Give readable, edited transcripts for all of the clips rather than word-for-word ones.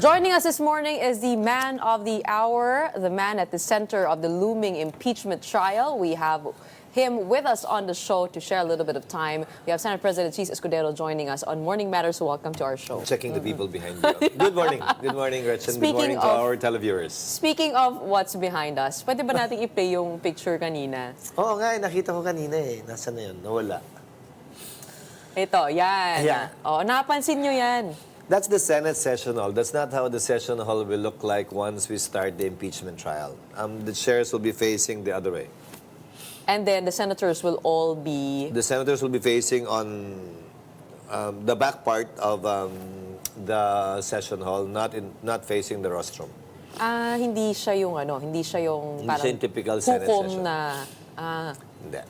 Joining us this morning is the man of the hour, the man at the center of the looming impeachment trial. We have him with us on the show to share a little bit of time. We have Senate President Chiz Escudero joining us on Morning Matters. Welcome to our show. Checking the people behind you. Good morning. Good morning, Gretchen. Good morning to our televiewers. Speaking of what's behind us, pwede ba natin i-play yung picture kanina? Oo nga, nakita ko kanina eh. Nasaan na yun? Nawala. Ito, yan. Yeah. Oh, napansin nyo yan. That's the Senate session hall. That's not how the session hall will look like once we start the impeachment trial. The chairs will be facing the other way. And then the senators will all be... The senators will be facing on the back part of the session hall, not facing the rostrum. Hindi siya yung hindi siya yung Hindi parang siya yung typical Senate hukom session. na... Hindi.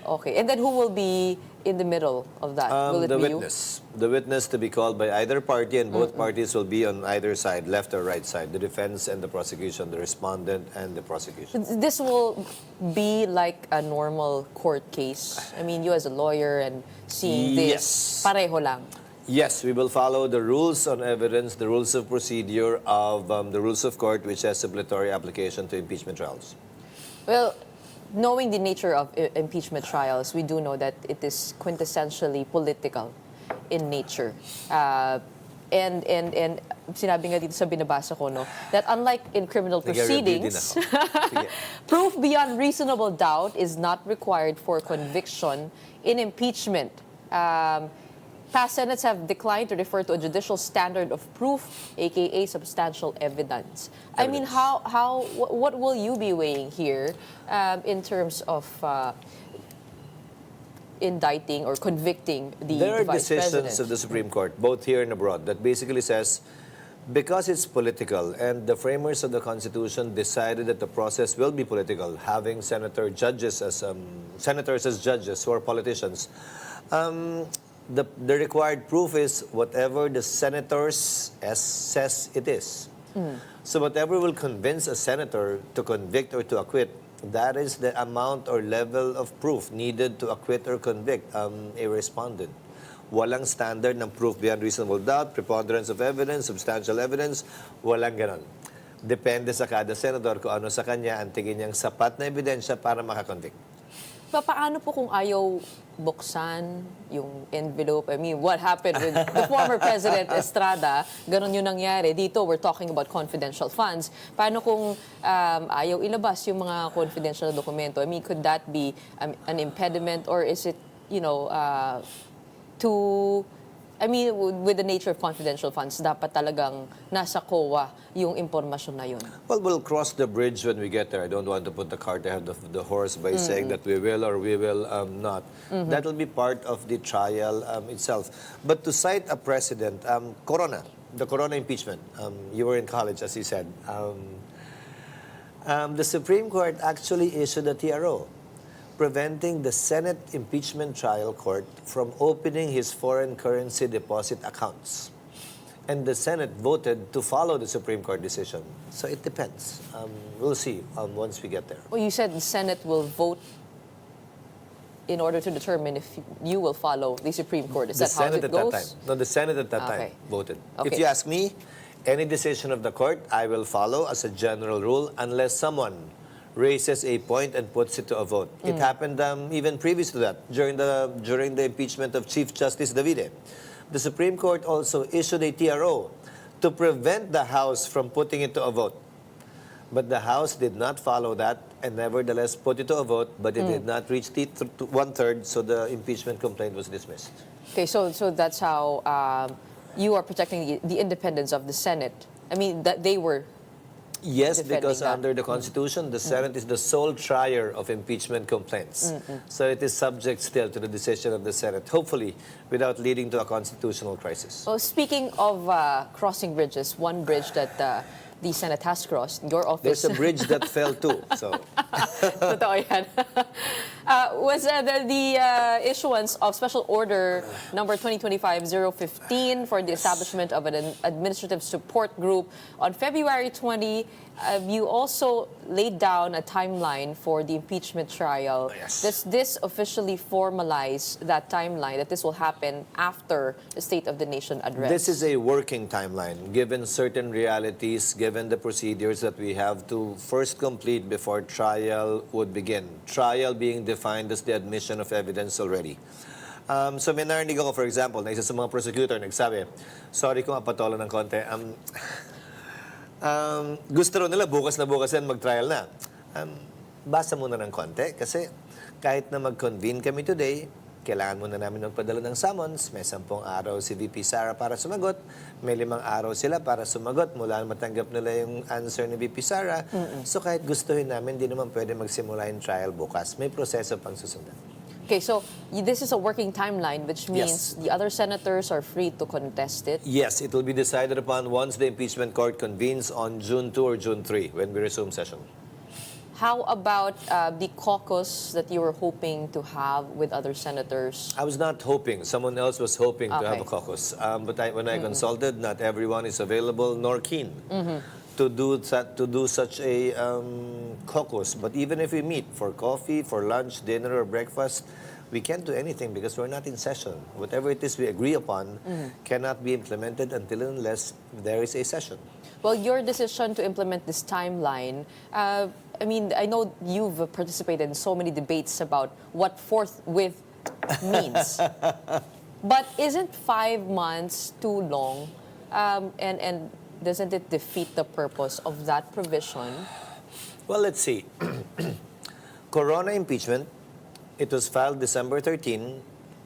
Okay. And then who will be in the middle of that? Will it The be witness. The witness to be called by either party, and both parties will be on either side, left or right side. The defense and the prosecution, the respondent and the prosecution. This will be like a normal court case. I mean, you as a lawyer and seeing this, pareho lang. Yes, we will follow the rules on evidence, the rules of procedure of the rules of court, which has supplementary application to impeachment trials. Well, knowing the nature of impeachment trials, we do know that it is quintessentially political in nature. And sinabi nga dito sa binabasa ko, no, that unlike in criminal proceedings, proof beyond reasonable doubt is not required for conviction in impeachment. Past Senates have declined to refer to a judicial standard of proof, aka substantial evidence. I mean, what will you be weighing here in terms of indicting or convicting the There are Vice decisions President? of the Supreme Court, both here and abroad, that basically says, because it's political and the framers of the Constitution decided that the process will be political, having senators as judges who are politicians, the required proof is whatever the senators says it is. So whatever will convince a senator to convict or to acquit, that is the amount or level of proof needed to acquit or convict a respondent. Walang standard ng proof beyond reasonable doubt, preponderance of evidence, substantial evidence, walang ganon. Depende sa kada senador kung ano sa kanya ang tingin niyang sapat na ebidensya para makakonvict. Paano po kung ayaw buksan yung envelope? I mean, what happened with the former President Estrada, ganun yung nangyari. Dito, we're talking about confidential funds. Paano kung ayaw ilabas yung mga confidential dokumento? I mean, could that be an impediment, or is it, I mean, with the nature of confidential funds, dapat talagang nasa COA yung impormasyon na yun? Well, we'll cross the bridge when we get there. I don't want to put the cart ahead of the horse by saying that we will or we will not. That will be part of the trial itself. But to cite a precedent, the Corona impeachment, you were in college, as you said. The Supreme Court actually issued a TRO preventing the Senate impeachment trial court from opening his foreign currency deposit accounts. And the Senate voted to follow the Supreme Court decision. So it depends. We'll see once we get there. Well, you said the Senate will vote in order to determine if you will follow the Supreme Court. Is that how it goes? No, the Senate at that time voted. Okay. If you ask me, any decision of the court, I will follow as a general rule unless someone raises a point and puts it to a vote. It happened even previous to that, during the impeachment of Chief Justice Davide. The Supreme Court also issued a TRO to prevent the House from putting it to a vote. But the House did not follow that and nevertheless put it to a vote, but it did not reach the one-third, so the impeachment complaint was dismissed. Okay, so that's how you are protecting the independence of the Senate. I mean, that they were... Yes, because under the Constitution, the Senate is the sole trier of impeachment complaints. So it is subject still to the decision of the Senate, hopefully without leading to a constitutional crisis. Well, speaking of crossing bridges, one bridge that the Senate has crossed, your office... There's a bridge that fell too. So. Totoo yan. Was the issuance of Special Order number 2025-015 for the establishment of an administrative support group on February 20. You also laid down a timeline for the impeachment trial. Yes. Does this officially formalize that timeline, that this will happen after the State of the Nation address? This is a working timeline, given certain realities, given the procedures that we have to first complete before trial would begin. Trial being defined as the admission of evidence already. So may narinig ako, for example, na isa sa mga prosecutor nagsabi, sorry kung apatolo ng konti, gusto rin nila bukas na bukas yan mag-trial na. Basa muna ng konti kasi kahit na mag-convene kami today, kailangan muna namin magpadala ng summons. May 10 araw si VP Sara para sumagot. May 5 araw sila para sumagot mula matanggap nila yung answer ni VP Sara. So kahit gustuhin namin, di naman pwede magsimula yung trial bukas. May proseso pang susundan. Okay, so this is a working timeline, which means Yes. the other senators are free to contest it. Yes, it will be decided upon once the impeachment court convenes on June 2 or June 3 when we resume session. How about the caucus that you were hoping to have with other senators? I was not hoping. Someone else was hoping to have a Okay. caucus. But when I consulted, not everyone is available nor keen to do such a caucus. But even if we meet for coffee, for lunch, dinner, or breakfast, we can't do anything because we're not in session. Whatever it is we agree upon cannot be implemented until and unless there is a session. Well, your decision to implement this timeline, I mean, I know you've participated in so many debates about what forthwith means. But isn't 5 months too long? And doesn't it defeat the purpose of that provision? Well, let's see. Corona impeachment, it was filed December 13.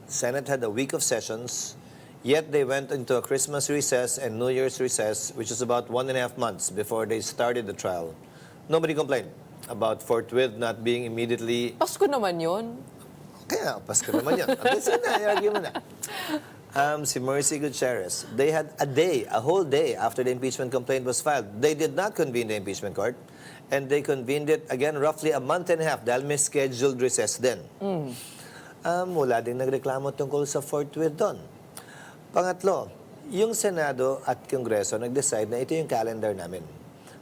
Senate had a week of sessions. Yet they went into a Christmas recess and New Year's recess, which is about 1.5 months before they started the trial. Nobody complained about forthwith not being immediately... Pasko naman yun. Kaya, Pasko naman yun. Okay, sige na, i-argue mo na. Si Mercy Gutierrez, they had a whole day after the impeachment complaint was filed. They did not convene the impeachment court, and they convened it again roughly a month and a half dahil may scheduled recess din. Wala ding nagreklamo tungkol sa forthwith doon. Pangatlo, yung Senado at Kongreso nag-decide na ito yung calendar namin.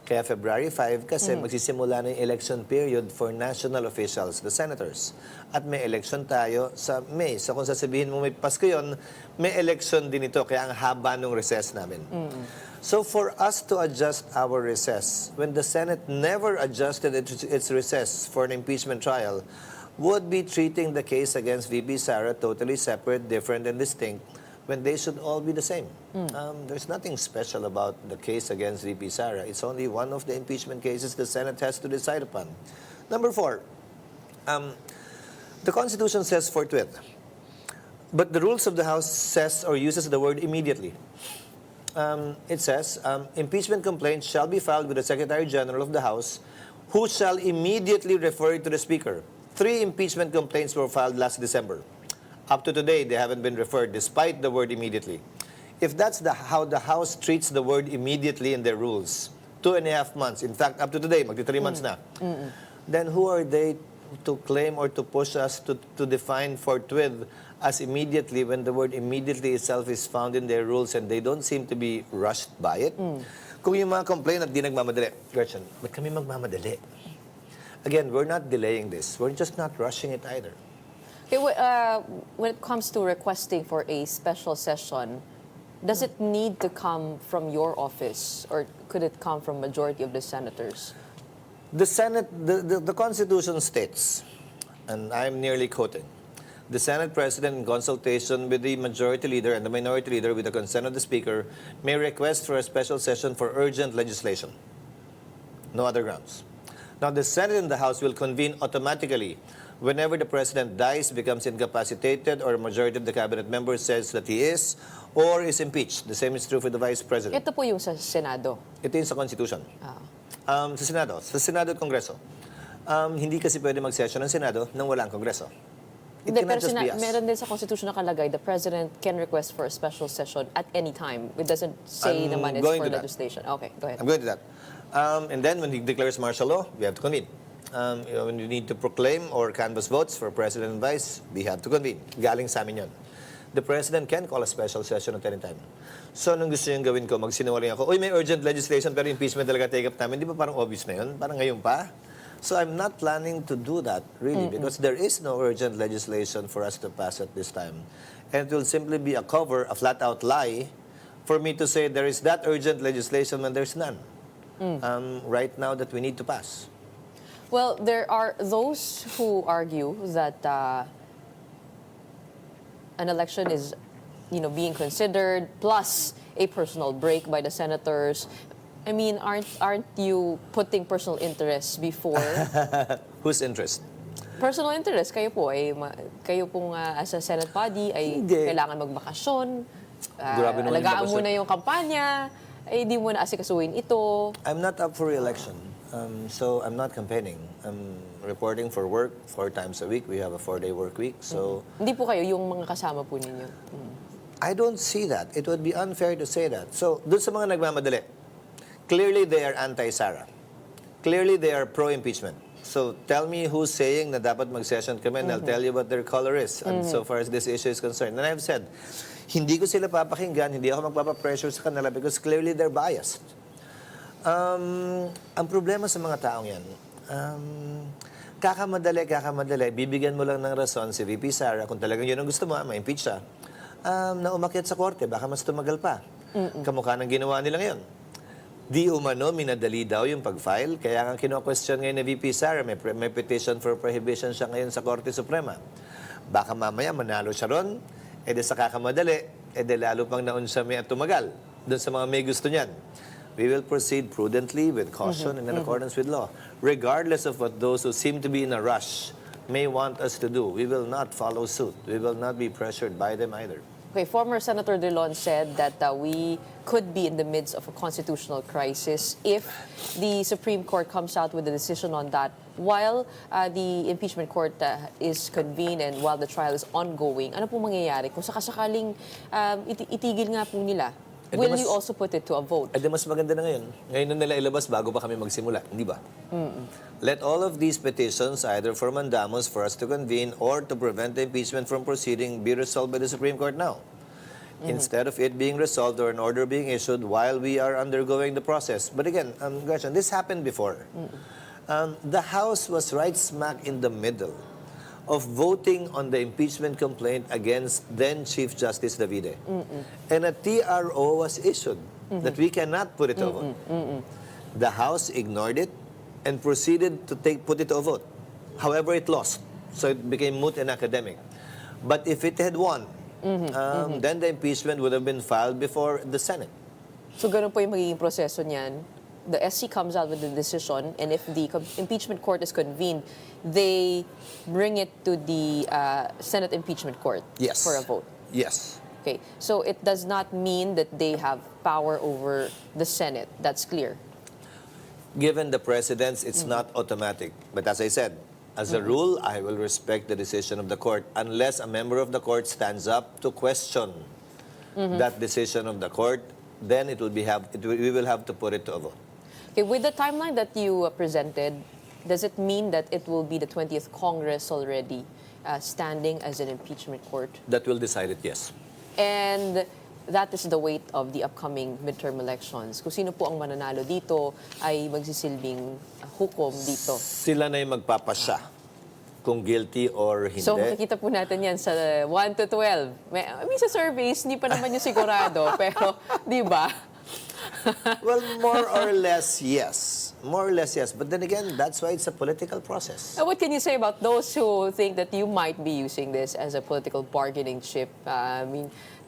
Kaya February 5 kasi magsisimula na yung election period for national officials, the senators. At may election tayo sa May. So kung sasabihin mo may Pasko yun, may election din ito. Kaya ang haba ng recess namin. So for us to adjust our recess, when the Senate never adjusted its recess for an impeachment trial, would be treating the case against VP Sara totally separate, different, and distinct, when they should all be the same. There's nothing special about the case against VP Sara. It's only one of the impeachment cases the Senate has to decide upon. Number 4, the Constitution says forthwith. But the rules of the House says or uses the word immediately. It says, impeachment complaints shall be filed with the Secretary General of the House, who shall immediately refer it to the Speaker. 3 impeachment complaints were filed last December. Up to today, they haven't been referred despite the word immediately. If that's how the House treats the word immediately in their rules, 2.5 months, in fact, up to today, magti 3 months na, then who are they to claim or to push us to define forthwith as immediately when the word immediately itself is found in their rules and they don't seem to be rushed by it? Kung yung mga complaint at di nagmamadali, Gretchen, ba't kami magmamadali? Again, we're not delaying this. We're just not rushing it either. Okay, when it comes to requesting for a special session, does it need to come from your office or could it come from majority of the senators? The Senate, the Constitution states, and I'm nearly quoting, the Senate President, in consultation with the Majority Leader and the Minority Leader with the consent of the Speaker, may request for a special session for urgent legislation. No other grounds. Now, the Senate and the House will convene automatically whenever the President dies, becomes incapacitated, or a majority of the Cabinet members says that he is or is impeached. The same is true for the Vice President. Ito po yung sa Senado. Ito yung sa Constitution. Sa Senado at Kongreso. Hindi kasi pwede mag-session ng Senado nang wala ang Kongreso. It Hindi, cannot pero just be us. meron din sa Constitution nakalagay, the President can request for a special session at any time. It doesn't say I'm naman it's going for to that. legislation. Okay, go ahead. I'm going to that. And then when he declares martial law, we have to convene. When you need to proclaim or canvass votes for President and Vice, we have to convene. Galing sa amin yun. The President can call a special session at any time. So, anong gusto niyong gawin ko? Magsinungaling ako, uy, may urgent legislation pero impeachment talaga take up namin. Di ba parang obvious na yun? Parang ngayon pa? So, I'm not planning to do that, really, because there is no urgent legislation for us to pass at this time. And it will simply be a cover, a flat-out lie, for me to say there is that urgent legislation when there's none. Right now that we need to pass. Well, there are those who argue that an election is, being considered, plus a personal break by the senators. I mean, aren't you putting personal interests before? Whose interest? Personal interest. Kayo po, kayo pong as a Senate body ay kailangan magbakasyon. Alagaan mo na yung kampanya. Di mo na asikasuhin ito. I'm not up for re-election. So I'm not campaigning. I'm reporting for work 4 times a week. We have a 4-day work week. So Hindi po kayo yung mga kasama po ninyo. I don't see that. It would be unfair to say that. So dun sa mga nagmamadali, clearly they are anti-Sara. Clearly they are pro-impeachment. So tell me who's saying na dapat mag-session kami and I'll tell you what their color is. And so far as this issue is concerned. And I've said, hindi ko sila papakinggan, hindi ako magpapapressure sa kanila because clearly they're biased. Ang problema sa mga taong yan, kakamadali, bibigyan mo lang ng rason si VP Sara, kung talagang yun ang gusto mo, ma-impeach siya, na umakyat sa korte, baka mas tumagal pa. Kamukha ng ginawa nila ngayon. Di umano, minadali daw yung pag-file, kaya nga kino-question ngayon ni VP Sara, may petition for prohibition siya ngayon sa Korte Suprema. Baka mamaya manalo siya ron, edi sa kakamadali, edi lalo pang naunsami at tumagal doon sa mga may gusto niyan. We will proceed prudently, with caution, and in accordance with law. Regardless of what those who seem to be in a rush may want us to do, we will not follow suit. We will not be pressured by them either. Okay, former Senator Drilon said that we could be in the midst of a constitutional crisis if the Supreme Court comes out with a decision on that while the impeachment court is convened and while the trial is ongoing. Ano po mangyayari kung sakasakaling itigil nga po nila? Will you also put it to a vote? Mas maganda na ngayon. Ngayon na nila ilabas bago pa kami magsimula. Hindi ba? Let all of these petitions, either for mandamus, for us to convene, or to prevent the impeachment from proceeding, be resolved by the Supreme Court now. Instead of it being resolved or an order being issued while we are undergoing the process. But again, Gretchen, this happened before. The House was right smack in the middle of voting on the impeachment complaint against then Chief Justice Davide. And a TRO was issued that we cannot put it to a vote. The House ignored it and proceeded to put it to a vote. However, it lost. So it became moot and academic. But if it had won, then the impeachment would have been filed before the Senate. So ganun po yung magiging proseso niyan. The SC comes out with the decision, and if the impeachment court is convened, they bring it to the Senate impeachment court for a vote. Yes. Okay, so it does not mean that they have power over the Senate. That's clear. Given the precedents, it's not automatic. But as I said, as a rule, I will respect the decision of the court unless a member of the court stands up to question that decision of the court. Then we will have to put it to a vote. Okay, with the timeline that you presented, does it mean that it will be the 20th Congress already standing as an impeachment court? That will decide it, yes. And that is the weight of the upcoming midterm elections. Kung sino po ang mananalo dito ay magsisilbing hukom dito. Sila na yung magpapasya kung guilty or hindi. So makikita po natin yan sa 1 to 12. Sa surveys, hindi pa naman yung sigurado. Pero, di ba? Well, more or less, yes. More or less, yes. But then again, that's why it's a political process. What can you say about those who think that you might be using this as a political bargaining chip?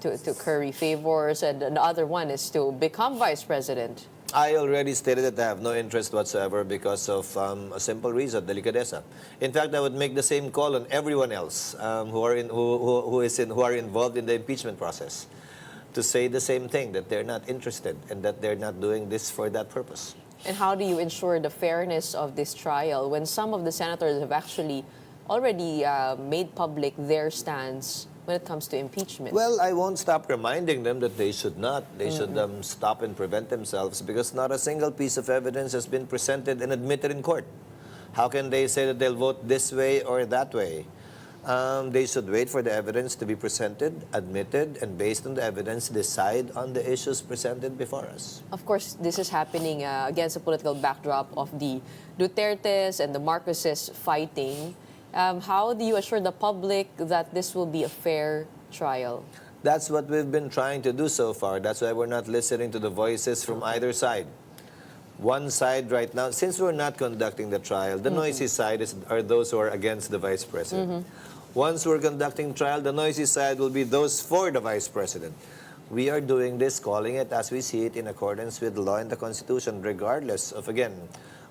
To curry favors, and the other one is to become vice president. I already stated that I have no interest whatsoever because of a simple reason, delicadeza. In fact, I would make the same call on everyone else who are involved in the impeachment process to say the same thing, that they're not interested and that they're not doing this for that purpose. And how do you ensure the fairness of this trial when some of the senators have actually already made public their stance when it comes to impeachment? Well, I won't stop reminding them that they should not. They should stop and prevent themselves because not a single piece of evidence has been presented and admitted in court How can they say that they'll vote this way or that way? They should wait for the evidence to be presented, admitted, and based on the evidence, decide on the issues presented before us. Of course, this is happening against a political backdrop of the Dutertes and the Marcoses fighting. How do you assure the public that this will be a fair trial? That's what we've been trying to do so far. That's why we're not listening to the voices from either side. One side right now, since we're not conducting the trial, the noisy side are those who are against the Vice President. Once we're conducting trial, the noisy side will be those for the Vice President. We are doing this, calling it as we see it in accordance with the law and the Constitution, regardless of, again,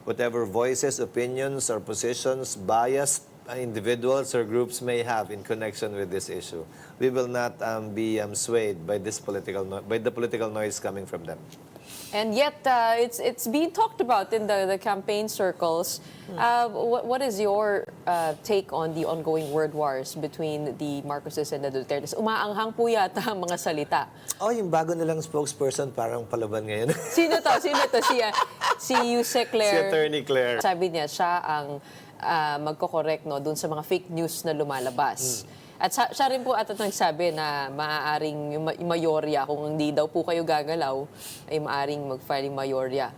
whatever voices, opinions, or positions, biased individuals or groups may have in connection with this issue. We will not be swayed by this by the political noise coming from them. And yet, it's being talked about in the campaign circles. What is your take on the ongoing word wars between the Marcoses and the Dutertes? Umaanghang po yata ang mga salita. Oh, yung bago nilang spokesperson parang palaban ngayon. Sino to? Si Yusek Claire. Si Attorney Claire. Sabi niya, siya ang magko-correct dun sa mga fake news na lumalabas. At siya rin po at nagsabi na maaaring yung mayorya, kung hindi daw po kayo gagalaw, ay maaaring mag-file yung mayorya.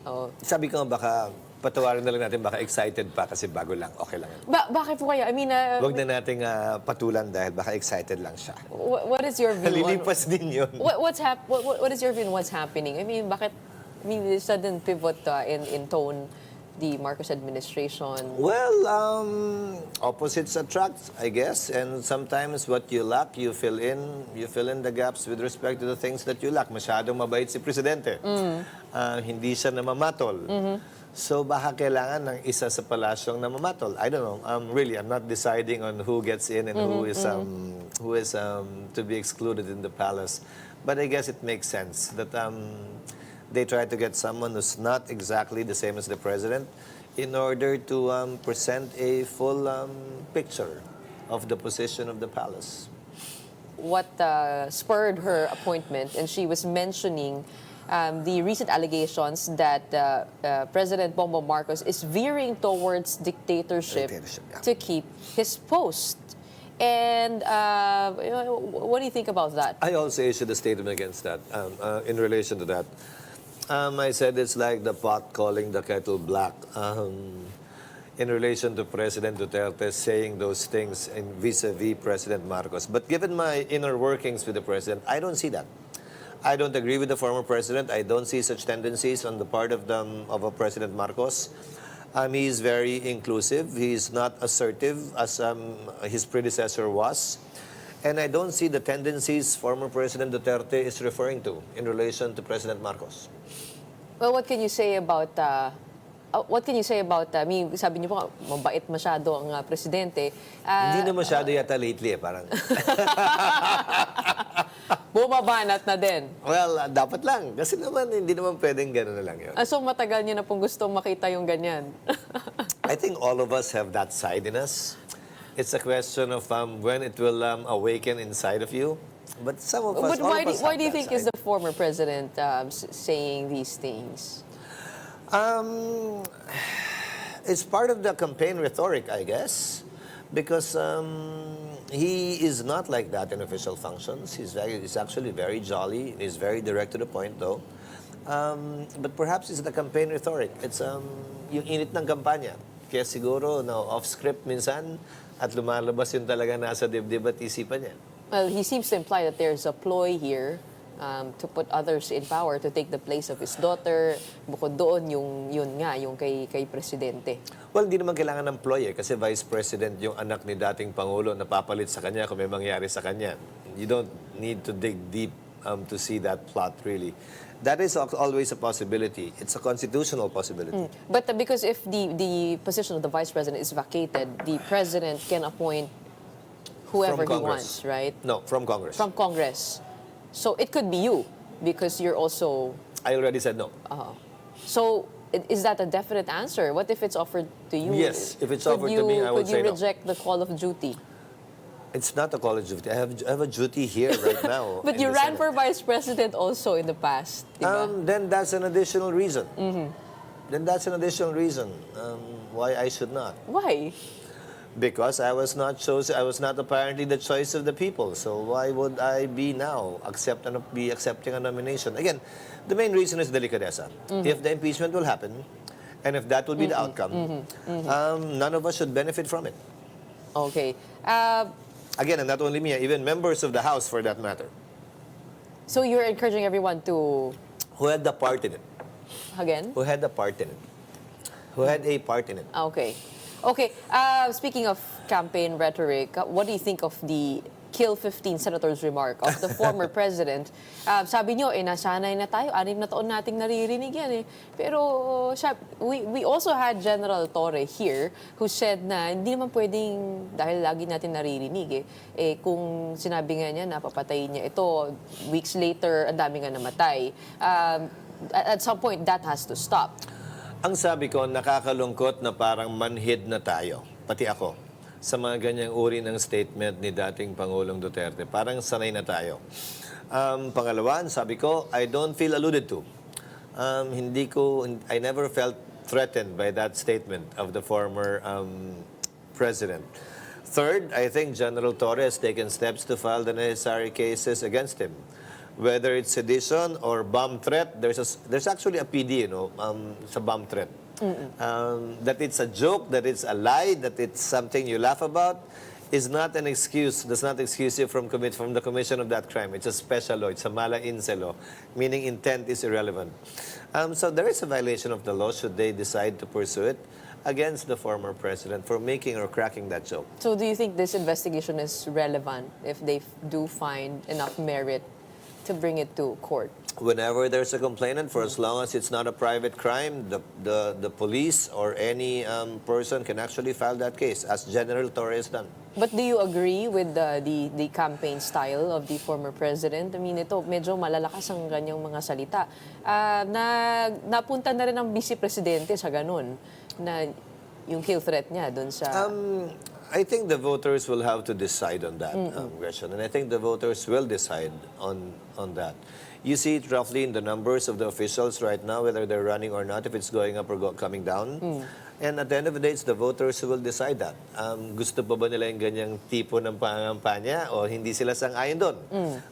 Oh. Sabi ko baka patawarin na lang natin, baka excited pa kasi bago lang, okay lang. Bakit po kayo? I mean, Huwag na nating patulan dahil baka excited lang siya. what is your view? Lilipas din yun. What is your view on what's happening? I mean, the sudden pivot in tone, the Marcos administration? Well, opposites attract, I guess, and sometimes what you lack, you fill in the gaps with respect to the things that you lack. Masyadong mabait si Presidente. Hindi siya namamatol. So baka kailangan ng isa sa palasyong namamatol. I don't know. Really, I'm not deciding on who gets in and who is to be excluded in the palace. But I guess it makes sense that they try to get someone who's not exactly the same as the president in order to present a full picture of the position of the palace. What spurred her appointment, and she was mentioning the recent allegations that President Bongbong Marcos is veering towards dictatorship Yeah. to keep his post. And what do you think about that? I also issued a statement against that in relation to that. I said it's like the pot calling the kettle black in relation to President Duterte saying those things in vis-a-vis President Marcos. But given my inner workings with the president, I don't see that. I don't agree with the former president. I don't see such tendencies on the part of President Marcos. He's very inclusive. He's not assertive as his predecessor was. And I don't see the tendencies former President Duterte is referring to in relation to President Marcos. Well, what can you say about I mean, sabi niyo po, mabait masyado ang presidente. Hindi na masyado yata lately parang. Bumabanat na din. Well, dapat lang. Kasi naman, hindi naman pwedeng gano'n na lang yun. So matagal niyo na pong gustong makita yung ganyan. I think all of us have that side in us. It's a question of when it will awaken inside of you. But some of us, But why do you have think that is side. the former president saying these things? It's part of the campaign rhetoric, I guess, because he is not like that in official functions. He's actually very jolly. He's very direct to the point, though. But perhaps it's the campaign rhetoric. It's yung init ng kampanya. Kaya siguro, off-script minsan, at lumalabas yun talaga nasa dibdib at isipan niya. Well, he seems to imply that there's a ploy here to put others in power to take the place of his daughter. Bukod doon, yung kay presidente. Well, hindi naman kailangan ng ploy kasi Vice President yung anak ni dating Pangulo na papalit sa kanya kung may mangyari sa kanya. You don't need to dig deep to see that plot, really. That is always a possibility. It's a constitutional possibility. But because if the position of the vice president is vacated, the president can appoint whoever he wants, right? No, from Congress. From Congress. So it could be you because you're also... I already said no. So is that a definite answer? What if it's offered to you? Yes, if it's offered to me, I would say Could you no. reject the call of duty? It's not a college duty. I have a duty here right now. But in you the ran Senate. for vice president also in the past, di ba? Then that's an additional reason. then that's an additional reason why I should not. Why? Because I was not chosen, I was not apparently the choice of the people. So why would I be now be accepting a nomination? Again, the main reason is delicadeza. If the impeachment will happen, and if that will be the outcome, none of us should benefit from it. Okay. Again, and not only me, even members of the House for that matter, So you're encouraging everyone to, who had the part in it, again? who had the part in it, who had a part in it. Okay. Okay. Speaking of campaign rhetoric, what do you think of the kill 15 senators remark of the former president? Sabi nyo, nasanay na tayo, 6 na taon nating naririnig yan eh. Pero we also had General Torre here who said na hindi naman pwedeng, dahil lagi natin naririnig kung sinabi nga niya na papatayin niya ito, weeks later, ang dami nga namatay. At some point, that has to stop. Ang sabi ko, nakakalungkot na parang manhid na tayo, pati ako, sa mga ganyang uri ng statement ni dating Pangulong Duterte. Parang sanay na tayo. Pangalawa, sabi ko, I don't feel alluded to. I never felt threatened by that statement of the former president. Third, I think General Torre has taken steps to file the necessary cases against him. Whether it's sedition or bomb threat, there's actually a PD, sa bomb threat. That it's a joke, that it's a lie, that it's something you laugh about, is not an excuse, does not excuse you from the commission of that crime. It's a special law, it's a mala inse law, meaning intent is irrelevant. So there is a violation of the law should they decide to pursue it against the former president for making or cracking that joke. So do you think this investigation is relevant if they do find enough merit to bring it to court? Whenever there's a complainant, for as long as it's not a private crime, the police or any person can actually file that case, as General Torre has done. But do you agree with the campaign style of the former president? I mean, ito, medyo malalakas ang ganyang mga salita. Napunta na rin ang vice presidente sa ganun, na yung kill threat niya dun sa... I think the voters will have to decide on that question, and I think the voters will decide on that. You see it roughly in the numbers of the officials right now, whether they're running or not, if it's going up or coming down. And at the end of the day, it's the voters who will decide that. Gusto pa ba nila yung ganyang tipo ng pangangampanya o hindi sila sang-ayon doon?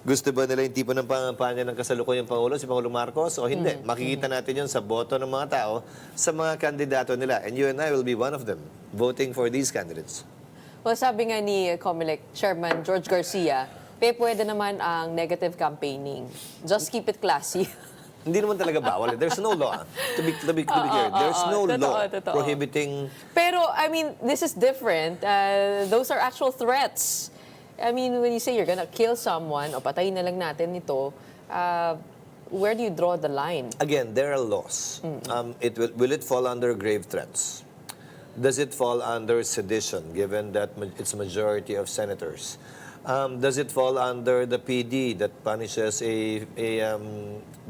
Gusto ba nila yung tipo ng pangangampanya ng kasalukuyang Pangulo, si Pangulong Marcos, o hindi? Makikita natin yun sa boto ng mga tao sa mga kandidato nila. And you and I will be one of them, voting for these candidates. Well, sabi nga ni COMELEC Chairman George Garcia, pwede naman ang negative campaigning. Just keep it classy. Hindi naman talaga bawal. There's no law. To be clear, there's no law prohibiting... Pero, I mean, this is different. Those are actual threats. I mean, when you say you're gonna kill someone, o patayin na lang natin ito, where do you draw the line? Again, there are laws. Will it fall under grave threats? Does it fall under sedition, given that it's a majority of senators? Does it fall under the PD that punishes a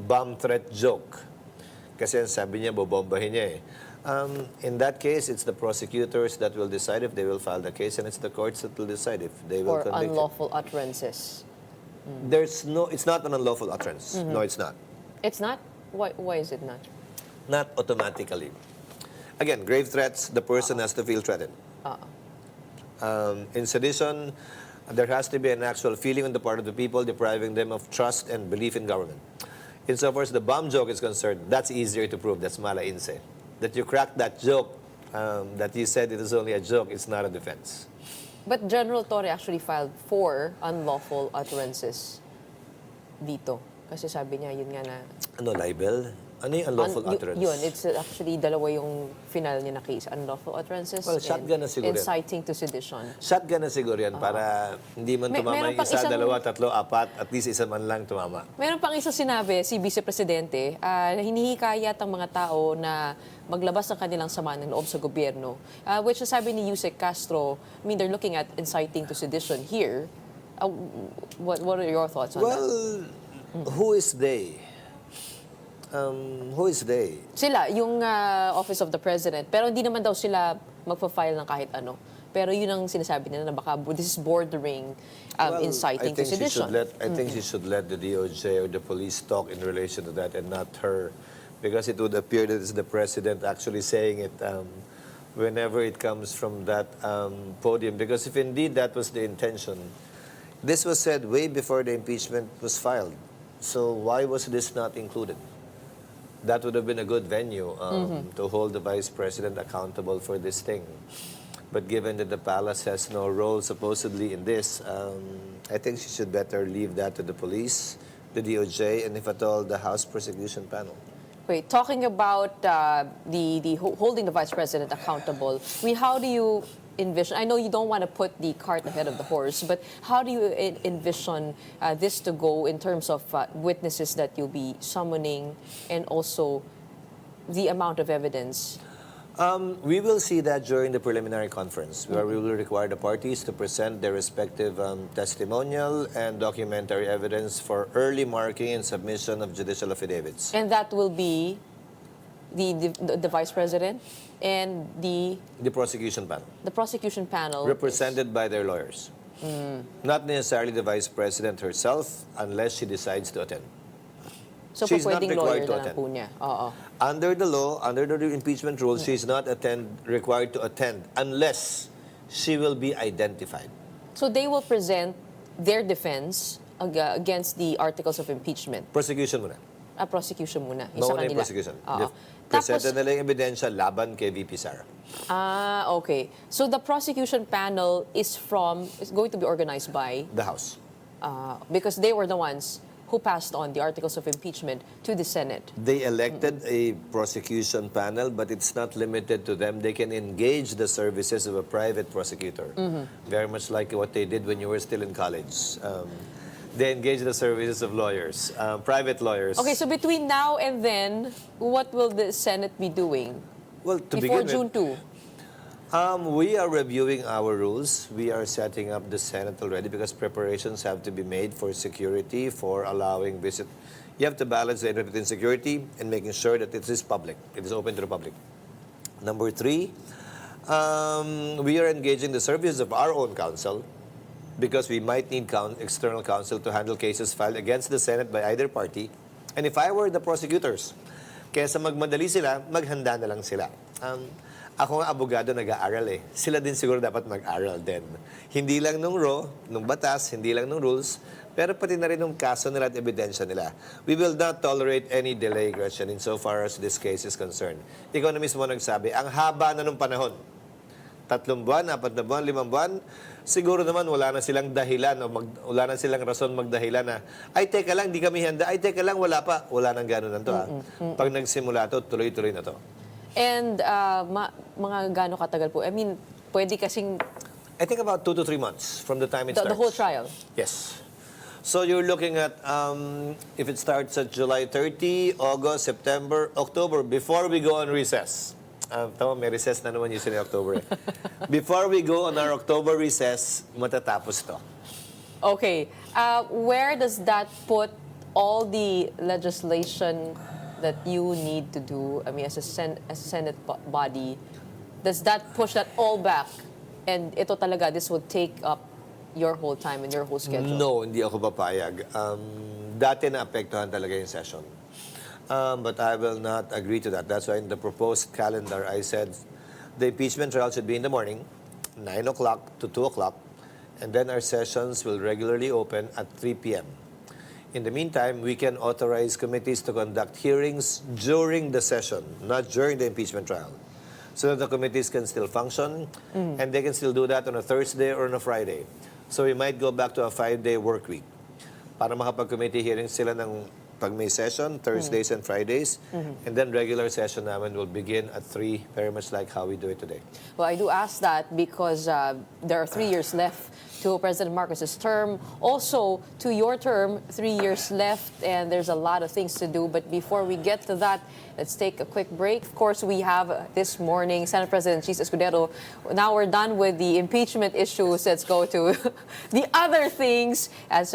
bomb threat joke? Kasi sabi niya, bobombahin niya eh. In that case, it's the prosecutors that will decide if they will file the case, and it's the courts that will decide if they will convict. For unlawful utterances. It's not an unlawful utterance. No, it's not. It's not? Why is it not? Not automatically. Again, grave threats, the person has to feel threatened. In sedition, there has to be an actual feeling on the part of the people depriving them of trust and belief in government. Insofar as the bomb joke is concerned, that's easier to prove. That's mala inse. That you cracked that joke, that you said it was only a joke, it's not a defense. But General Torre actually filed 4 unlawful utterances dito. Kasi sabi niya, yun nga na... Ano, libel? Ano yung unlawful utterance? Yun, it's actually dalawa yung final niya na case. Unlawful utterances well, shotgun na siguro yan. Inciting to sedition. Shotgun na siguro yan para hindi man tumama yung isa, dalawa, tatlo, apat, at least isa man lang tumama. Meron pang isa sinabi, si Vice Presidente, na hinihikayat ang mga tao na maglabas ng kanilang sama ng loob sa gobyerno. Which sabi ni Yusek Castro, I mean, they're looking at inciting to sedition here. What are your thoughts on that? Well, who is they? Who is they? Sila, yung Office of the President. Pero hindi naman daw sila magpa-file ng kahit ano. Pero yun ang sinasabi nila na baka this is bordering inciting to sedition. I think she should let the DOJ or the police talk in relation to that and not her because it would appear that it's the president actually saying it whenever it comes from that podium. Because if indeed that was the intention, this was said way before the impeachment was filed. So why was this not included? That would have been a good venue to hold the vice president accountable for this thing. But given that the palace has no role supposedly in this, I think she should better leave that to the police, the DOJ, and if at all, the House Prosecution Panel. Wait, talking about holding the vice president accountable, I mean, how do you envision? I know you don't want to put the cart ahead of the horse, but how do you envision this to go in terms of witnesses that you'll be summoning and also the amount of evidence? We will see that during the preliminary conference, where we will require the parties to present their respective testimonial and documentary evidence for early marking and submission of judicial affidavits. And that will be the vice president and the prosecution panel. The prosecution panel. Represented by their lawyers. Not necessarily the vice president herself, unless she decides to attend. So she's not pwedeng required lawyer to na lang attend. po niya. Oo. Under the law, under the impeachment rules, she's not required to attend unless she will be identified. So they will present their defense against the articles of impeachment. Prosecution muna. Prosecution muna. Mauna yung prosecution. Presenta nila yung ebidensya laban kay VP Sara. Okay. So the prosecution panel is going to be organized by? The House. Because they were the ones who passed on the articles of impeachment to the Senate. They elected a prosecution panel, but it's not limited to them. They can engage the services of a private prosecutor, very much like what they did when you were still in college. They engage the services of lawyers, private lawyers. Okay, so between now and then, what will the Senate be doing? Well, to before begin with, June 2? we are reviewing our rules. We are setting up the Senate already because preparations have to be made for security, for allowing visit. You have to balance the internet in security and making sure that it is public. It is open to the public. Number 3, we are engaging the services of our own counsel because we might need external counsel to handle cases filed against the Senate by either party. And if I were the prosecutors, kesa magmadali sila, maghanda na lang sila. Ako nga abogado, nag-aaral eh. Sila din siguro dapat mag-aral din. Hindi lang nung law, nung batas, hindi lang nung rules, pero pati na rin nung kaso nila at ebidensya nila. We will not tolerate any delay, Gretchen, insofar as this case is concerned. Ikaw na mismo nagsabi, ang haba na nung panahon. 3 buwan, 4 na buwan, 5 buwan, siguro naman wala na silang dahilan o wala na silang rason magdahilan na, ay teka lang, di kami handa, ay teka lang, wala pa. Wala nang gano'n na to. Pag nagsimula to, tuloy-tuloy na to. And mga gaano katagal po? I mean, pwede kasing... I think about 2 to 3 months from the time it starts. The whole trial? Yes. So you're looking at, if it starts at July 30, August, September, October, before we go on recess. Tama, may recess na naman usually in October. Before we go on our October recess, matatapos to. Okay. Where does that put all the legislation that you need to do, I mean, as a Senate body, does that push that all back? And ito talaga, this would take up your whole time and your whole schedule? No, hindi ako papayag. Dati na-apektuhan talaga yung session. But I will not agree to that. That's why in the proposed calendar, I said the impeachment trial should be in the morning, 9 o'clock to 2 o'clock, and then our sessions will regularly open at 3 p.m. In the meantime, we can authorize committees to conduct hearings during the session, not during the impeachment trial, so that the committees can still function, and they can still do that on a Thursday or on a Friday. So we might go back to a 5-day work week para makapag-committee hearings sila ng pag may session, Thursdays and Fridays, and then regular session namin will begin at 3, very much like how we do it today. Well, I do ask that because there are 3 years left to President Marcos's term. Also, to your term, 3 years left, and there's a lot of things to do. But before we get to that, let's take a quick break. Of course, we have this morning Senate President Chiz Escudero. Now we're done with the impeachment issues. Let's go to the other things as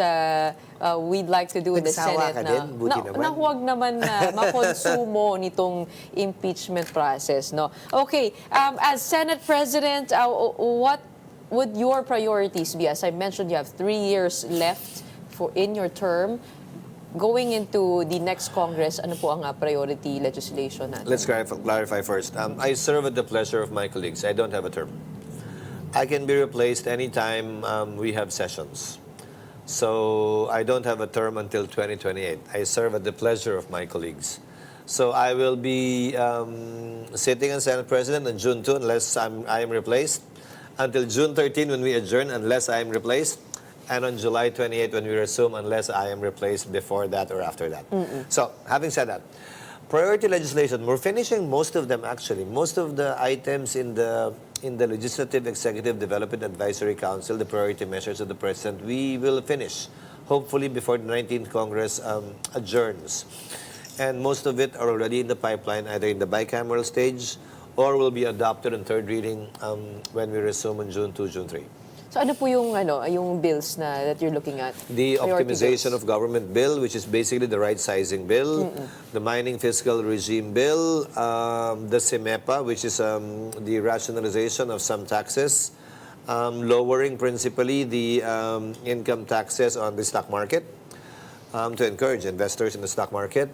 we'd like to do in the Nagsawa Senate. ka din? Buti naman. Na huwag naman na makonsumo nitong impeachment process. No? Okay, as Senate President, what would your priorities be? As I mentioned, you have 3 years left in your term. going into the next Congress, ano po ang priority legislation natin? Let's clarify first. I serve at the pleasure of my colleagues. I don't have a term. I can be replaced anytime we have sessions. So I don't have a term until 2028. I serve at the pleasure of my colleagues. So I will be sitting as Senate President on June 2 unless I am replaced, until June 13 when we adjourn unless I am replaced, and on July 28 when we resume unless I am replaced before that or after that. So having said that, priority legislation, we're finishing most of them actually. Most of the items in the Legislative Executive Development Advisory Council, the priority measures of the President, we will finish, hopefully before the 19th Congress adjourns. And most of it are already in the pipeline, either in the bicameral stage or will be adopted in third reading when we resume on June 2, June 3. So ano po yung bills that you're looking at? The Priority optimization bills. of government bill, which is basically the right-sizing bill, the mining fiscal regime bill, the CIMEPA, which is the rationalization of some taxes, lowering principally the income taxes on the stock market to encourage investors in the stock market.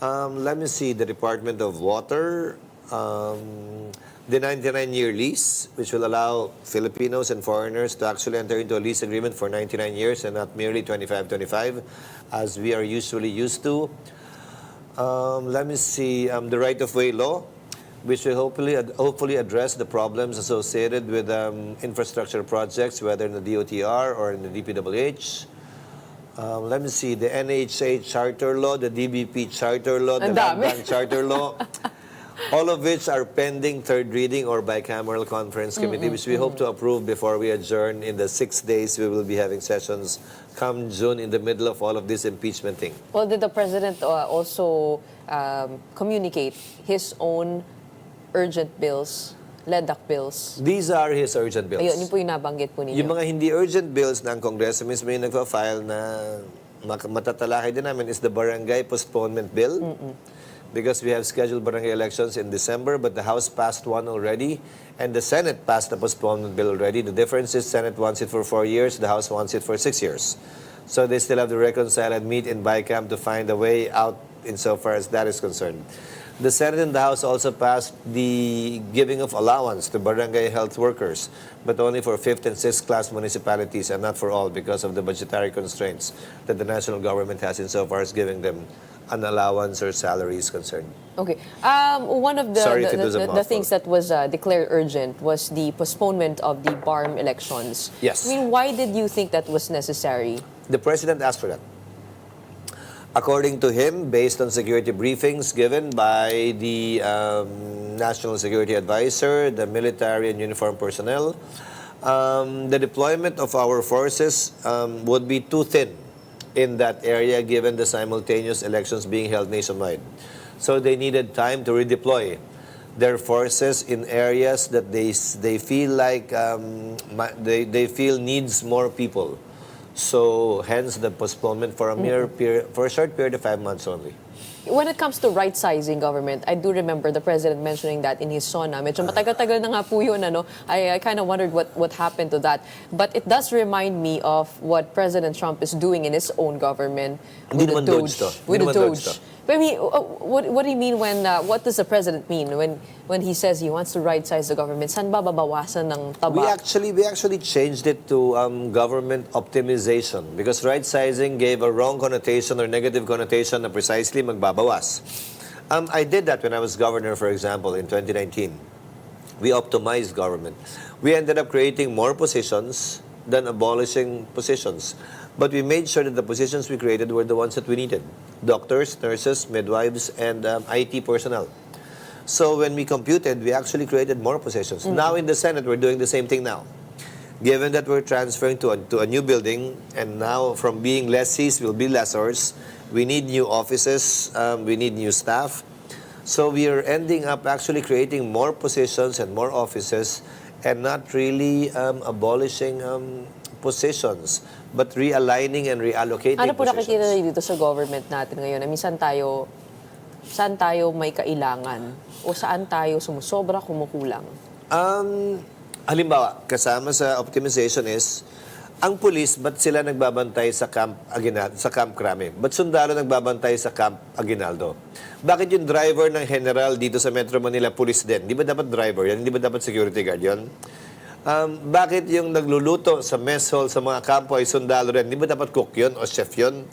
Let me see, the Department of Water, the 99-year lease, which will allow Filipinos and foreigners to actually enter into a lease agreement for 99 years and not merely 25, as we are usually used to. Let me see, the right-of-way law, which will hopefully address the problems associated with infrastructure projects, whether in the DOTR or in the DPWH. Let me see, the NHA charter law, the DBP charter law, the Land Bank charter law, all of which are pending third reading or bicameral conference committee, which we hope to approve before we adjourn in the 6 days we will be having sessions come June in the middle of all of this impeachment thing. Well, did the President also communicate his own urgent bills, LEDAC bills? These are his urgent bills. Ayun, yun po yung nabanggit po ninyo. Yung mga hindi urgent bills ng Kongreso mismo yung nagpa-file na matatalakay din namin is the Barangay Postponement Bill. Because we have scheduled barangay elections in December, but the House passed one already, and the Senate passed the postponement bill already. The difference is Senate wants it for 4 years, the House wants it for 6 years. So they still have to reconcile and meet in BICAM to find a way out insofar as that is concerned. The Senate and the House also passed the giving of allowance to barangay health workers, but only for 5th and 6th class municipalities and not for all because of the budgetary constraints that the national government has insofar as giving them an allowance or salary is concerned. Okay. One of the things that was declared urgent was the postponement of the BARM elections. Yes. I mean, why did you think that was necessary? The President asked for that. According to him, based on security briefings given by the National Security Advisor, the military and uniformed personnel, the deployment of our forces would be too thin in that area given the simultaneous elections being held nationwide. So they needed time to redeploy their forces in areas that they feel like they feel needs more people. So hence the postponement for a short period of 5 months only. When it comes to right-sizing government, I do remember the President mentioning that in his SONA. Medyo matagal-tagal na nga po yun, ano? I kind of wondered what happened to that. But it does remind me of what President Trump is doing in his own government with the Doge. With the Doge. But I mean, what do you mean when, what does the President mean when he says he wants to right-size the government? Saan ba babawasan ng taba? We actually changed it to government optimization because right-sizing gave a wrong connotation or negative connotation na precisely magbabawas. I did that when I was governor, for example, in 2019. We optimized government. We ended up creating more positions than abolishing positions. But we made sure that the positions we created were the ones that we needed. Doctors, nurses, midwives, and IT personnel. So when we computed, we actually created more positions. Now in the Senate, we're doing the same thing now. Given that we're transferring to a new building, and now from being lessees, we'll be lessors, we need new offices, we need new staff. So we are ending up actually creating more positions and more offices and not really abolishing positions, but realigning and reallocating ano po positions. nakikita niyo dito sa government natin ngayon? I mean, saan tayo may kailangan? O saan tayo sumusobra, kumukulang? Halimbawa, kasama sa optimization is Ang pulis, ba't sila nagbabantay sa Camp Crame? Ba't sundalo nagbabantay sa Camp Aguinaldo? Bakit yung driver ng general dito sa Metro Manila, pulis din? Di ba dapat driver yan? Di ba dapat security guard yan? Bakit yung nagluluto sa mess hall sa mga kampo ay sundalo rin? Di ba dapat cook yun o chef yun?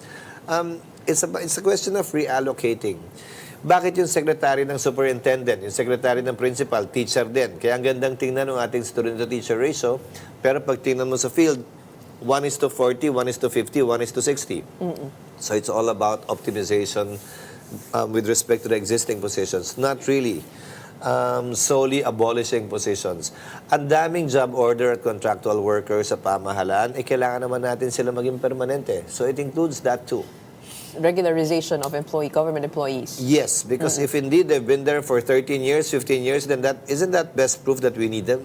It's a question of reallocating. Bakit yung secretary ng superintendent, yung secretary ng principal, teacher din? Kaya ang gandang tingnan ng ating student-to-teacher ratio, pero pag tingnan mo sa field, 1:40, 1:50, 1:60. So it's all about optimization with respect to the existing positions, not really solely abolishing positions. Ang daming job order at contractual workers sa pamahalaan, kailangan naman natin sila maging permanente. So it includes that too. Regularization of government employees. Yes, because if indeed they've been there for 13 years, 15 years, then isn't that best proof that we need them?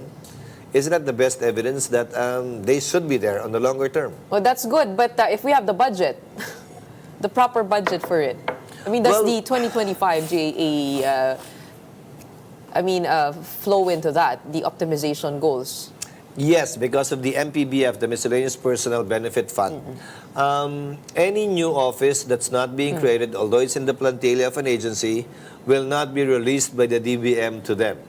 Isn't that the best evidence that they should be there on the longer term? Well, that's good, but if we have the budget, the proper budget for it, I mean, does the 2025 GAA, flow into that, the optimization goals? Yes, because of the MPBF, the Miscellaneous Personal Benefit Fund. Any new office that's not being created, although it's in the plantilla of an agency, will not be released by the DBM to them.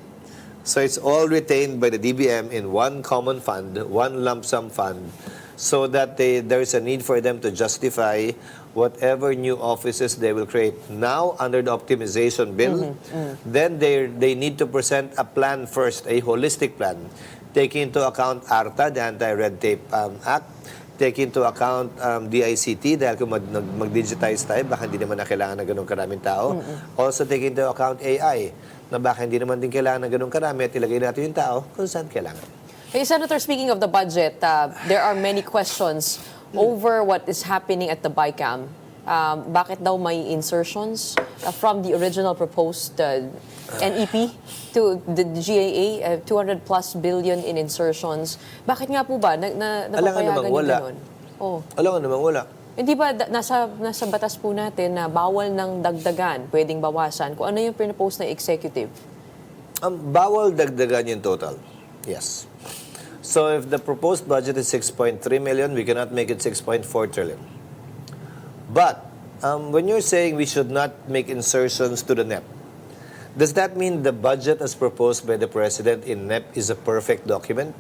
So it's all retained by the DBM in one common fund, one lump sum fund, so that there is a need for them to justify whatever new offices they will create. Now, under the optimization bill, then they need to present a plan first, a holistic plan, taking into account ARTA, the Anti-Red Tape Act, take into account DICT, dahil kung mag-digitize tayo, baka hindi naman na kailangan ng ganun karaming tao. Also take into account AI, na baka hindi naman din kailangan ng ganun karami at ilagay natin yung tao kung saan kailangan. Hey, Senator, speaking of the budget, there are many questions over what is happening at the BICAM. Bakit daw may insertions from the original proposed NEP to the GAA, 200 plus billion in insertions. Bakit nga po ba napapayagan yung ganun? Alam nga namang wala. Hindi ba nasa batas po natin na bawal ng dagdagan, pwedeng bawasan, kung ano yung pinapose na executive? Bawal dagdagan yung total. Yes. So if the proposed budget is 6.3 million, we cannot make it 6.4 trillion. But when you're saying we should not make insertions to the NEP, does that mean the budget as proposed by the President in NEP is a perfect document,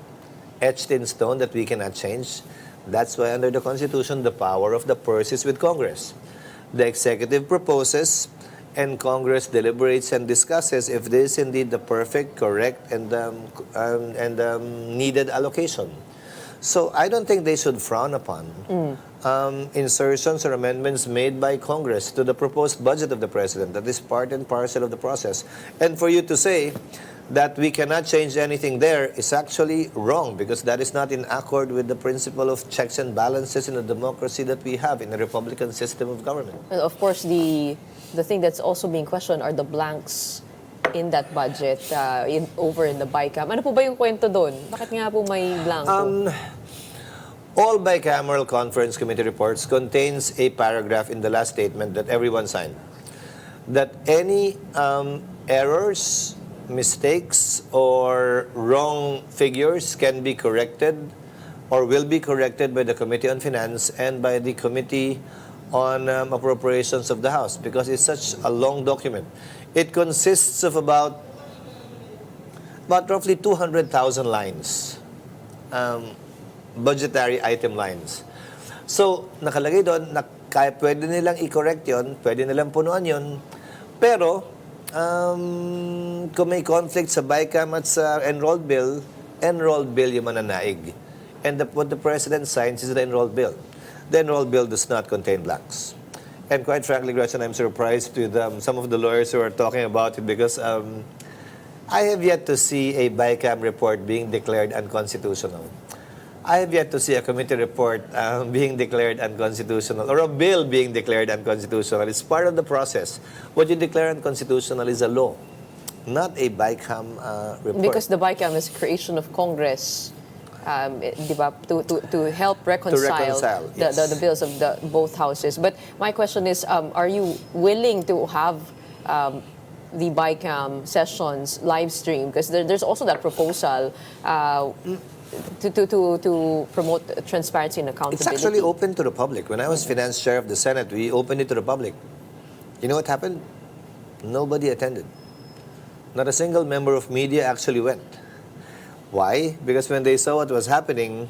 etched in stone that we cannot change? That's why under the Constitution, the power of the purse is with Congress. The executive proposes, and Congress deliberates and discusses if this is indeed the perfect, correct, and needed allocation. So I don't think they should frown upon insertions or amendments made by Congress to the proposed budget of the President. That is part and parcel of the process. And for you to say that we cannot change anything there is actually wrong, because that is not in accord with the principle of checks and balances in a democracy that we have in a Republican system of government. Well, of course, the thing that's also being questioned are the blanks in that budget over in the BICAM. Ano po ba yung kwento doon? Bakit nga po may blanco? All bicameral conference committee reports contains a paragraph in the last statement that everyone signed, that any errors, mistakes, or wrong figures can be corrected or will be corrected by the Committee on Finance and by the Committee on Appropriations of the House, because it's such a long document. It consists of about roughly 200,000 lines, budgetary item lines. So, nakalagay doon na kaya pwede nilang i-correct yon, pwede nilang punuan yon, pero kung may conflict sa BICAM at sa enrolled bill yung mananaig. And what the President signs is the enrolled bill. The enrolled bill does not contain blanks. And quite frankly, Gretchen, I'm surprised with some of the lawyers who are talking about it, because I have yet to see a BICAM report being declared unconstitutional. I have yet to see a committee report being declared unconstitutional, or a bill being declared unconstitutional. It's part of the process. What you declare unconstitutional is a law, not a BICAM report. Because the BICAM is creation of Congress, to help reconcile, yes, the bills of both houses. But my question is, are you willing to have the BICAM sessions live stream? Because there's also that proposal. to promote transparency and It's accountability. actually open to the public. When I was finance chair of the Senate, we opened it to the public. You know what happened? Nobody attended. Not a single member of media actually went. Why? Because when they saw what was happening,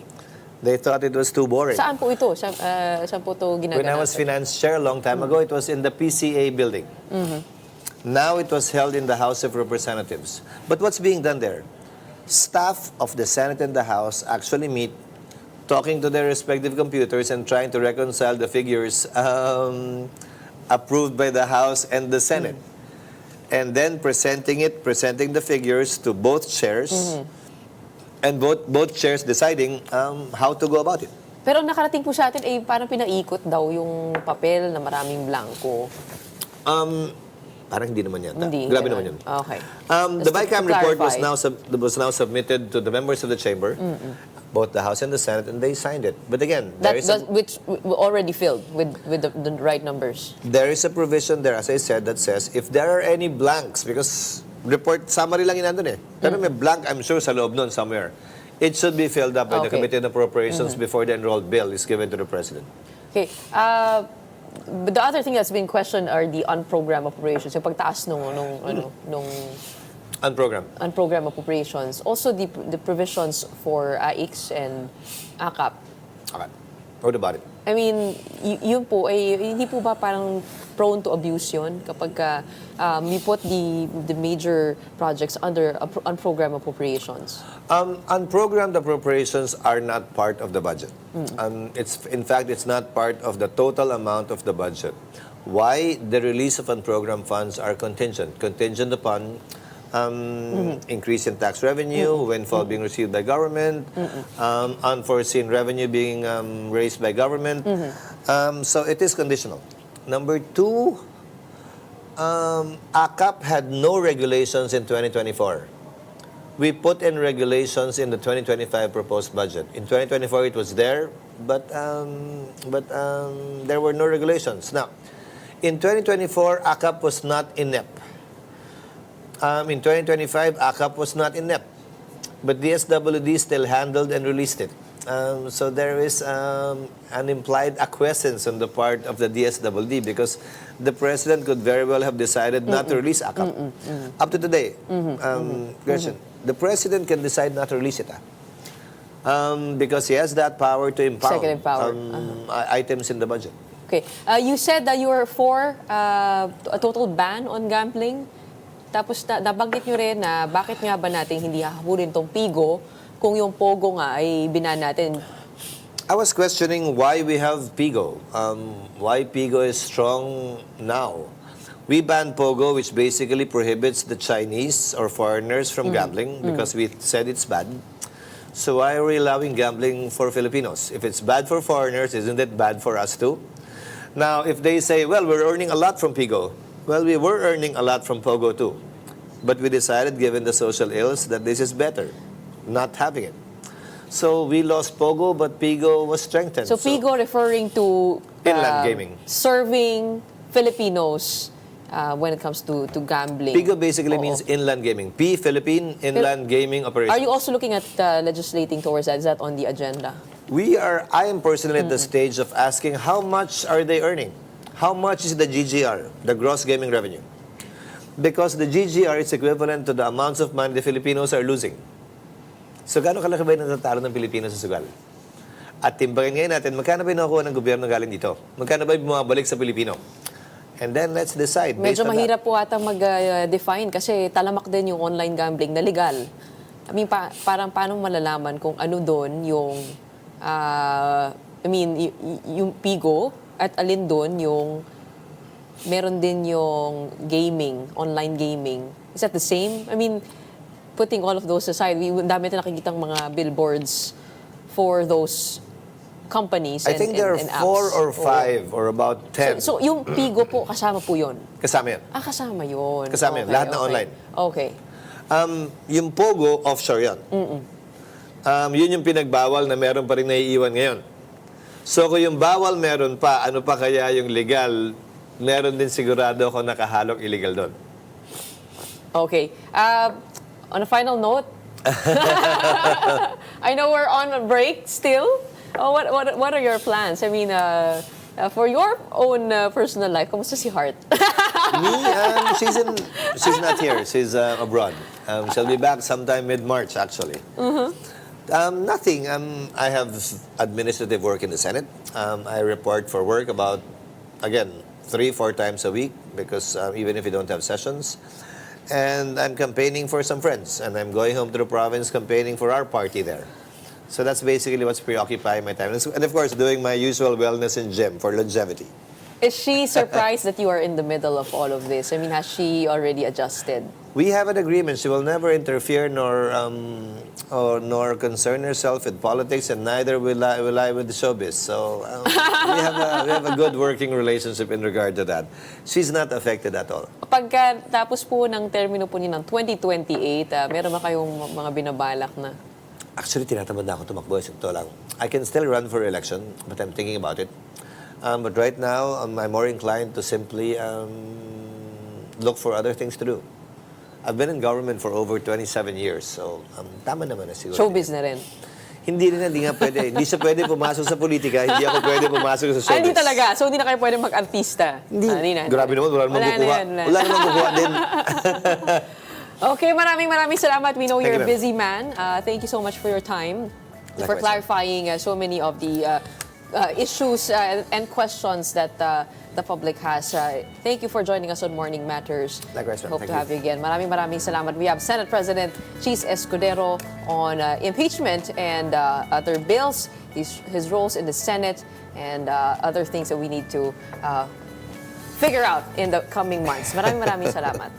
they thought it was too boring. Saan po ito? Saan po ito ginagawa? When I was finance chair a long time ago, it was in the PCA building. Now it was held in the House of Representatives. But what's being done there? Staff of the Senate and the House actually meet, talking to their respective computers and trying to reconcile the figures approved by the House and the Senate. And then presenting the figures to both chairs, and both chairs deciding how to go about it. Pero nakarating po sa atin, parang pinaikot daw yung papel na maraming blanco. Parang hindi naman yata. Hindi. Grabe ganun. naman yun. Okay. The Just to BICAM report was clarify. now submitted to the members of the chamber, both the House and the Senate, and they signed it. But again, Which already filled with the right numbers. there is a provision there, as I said, that says if there are any blanks, because report summary lang yun nandun eh. Pero may blank, I'm sure, sa loob nun somewhere. It should be filled up by the Okay. Committee on Appropriations before the enrolled bill is given to the President. Okay. But the other thing that's been questioned are the unprogrammed appropriations, yung pagtaas nung Unprogrammed. unprogrammed appropriations. Also the provisions for AIX and AKAP. Okay. What about it? I mean, yun po, hindi po ba parang prone to abuse yun kapag we put the major projects under unprogrammed appropriations? Unprogrammed appropriations are not part of the budget. In fact, it's not part of the total amount of the budget. Why? The release of unprogrammed funds are contingent. Contingent upon increase in tax revenue, windfall being received by government, unforeseen revenue being raised by government. So it is conditional. Number two, ACAP had no regulations in 2024. We put in regulations in the 2025 proposed budget. In 2024, it was there, but there were no regulations. Now, in 2024, ACAP was not inept. In 2025, ACAP was not inept, but the SWD still handled and released it. So there is an implied acquiescence on the part of the DSWD because the President could very well have decided not to release ACAP. Up to today, Gretchen, the President can decide not to release it. Because he has that power to impound Executive power. items in the budget. Okay. You said that you were for a total ban on gambling. Tapos nabanggit nyo rin na bakit nga ba natin hindi hahabulin tong PIGO kung yung POGO nga ay binan natin. I was questioning why we have PIGO. Why PIGO is strong now. We banned POGO, which basically prohibits the Chinese or foreigners from gambling because we said it's bad. So why are we allowing gambling for Filipinos? If it's bad for foreigners, isn't it bad for us too? Now, if they say, well, we're earning a lot from PIGO, well, we were earning a lot from POGO too. But we decided, given the social ills, that this is better, not having it. So we lost POGO, but PIGO was strengthened. So PIGO referring to Inland gaming. Serving Filipinos when it comes to gambling. PIGO basically Oo. means inland gaming. P, Philippine Inland Gaming Operations. Are you also looking at legislating towards that? Is that on the agenda? I am personally at the stage of asking how much are they earning? How much is the GGR, the gross gaming revenue? Because the GGR is equivalent to the amounts of money the Filipinos are losing. So, gaano kalaki ba yung natatalo ng Pilipino sa sugal? At timbangin ngayon natin, magkano ba yung nakuha ng gobyerno galing dito? Magkano ba yung bumabalik sa Pilipino? And then, let's decide based Medyo on mahirap po ata mag-define kasi talamak din yung online gambling na legal. I mean, parang paano malalaman kung ano doon yung, yung PIGO at alin doon yung meron din yung gaming, online gaming. Is that the same? I mean, putting all of those aside, dami natin nakikitang mga billboards for those companies I think there are and apps. 4 or 5 or about 10. So, yung PIGO po, kasama po yun? Kasama yan. Kasama yun. Kasama yun. Lahat na online. Okay. Yung POGO, offshore yan. Yun yung pinagbawal na meron pa rin naiiwan ngayon. So kung yung bawal meron pa, ano pa kaya yung legal, meron din sigurado ako nakahalok illegal doon. Okay. On a final note, I know we're on a break still. What are your plans? I mean, for your own personal life, kamusta si Heart? Me, she's not here. She's abroad. She'll be back sometime mid-March, actually. Nothing. I have administrative work in the Senate. I report for work about, again, 3-4 times a week because even if you don't have sessions. And I'm campaigning for some friends. And I'm going home to the province campaigning for our party there. So that's basically what's preoccupying my time. And of course, doing my usual wellness and gym for longevity. Is she surprised that you are in the middle of all of this? I mean, has she already adjusted? We have an agreement. She will never interfere nor concern herself with politics, and neither will I with the showbiz. So we have a good working relationship in regard to that. She's not affected at all. Pagka tapos po ng termino po niyo ng 2028, meron ba kayong mga binabalak na? Actually, tinatamad na ako tumakbo. Ito lang. I can still run for election, but I'm thinking about it. But right now, I'm more inclined to simply look for other things to do. I've been in government for over 27 years, so tama naman na siguro. Showbiz na rin. Hindi nga pwede. Hindi siya pwede pumasok sa politika, hindi ako pwede pumasok sa showbiz. Hindi talaga. So, hindi na kayo pwede mag-artista. Hindi. Grabe naman, wala namang kukuha. Wala namang kukuha din. Okay, maraming salamat. We know Thank you're a you, busy man. Thank you so much for your time, for Likewise. clarifying so many of the issues and questions that the public has. Thank you for joining us on Morning Matters. Likewise, ma'am. Hope Thank to have you again. Maraming salamat. We have Senate President Chiz Escudero on impeachment and other bills, his roles in the Senate, and other things that we need to figure out in the coming months. Maraming salamat.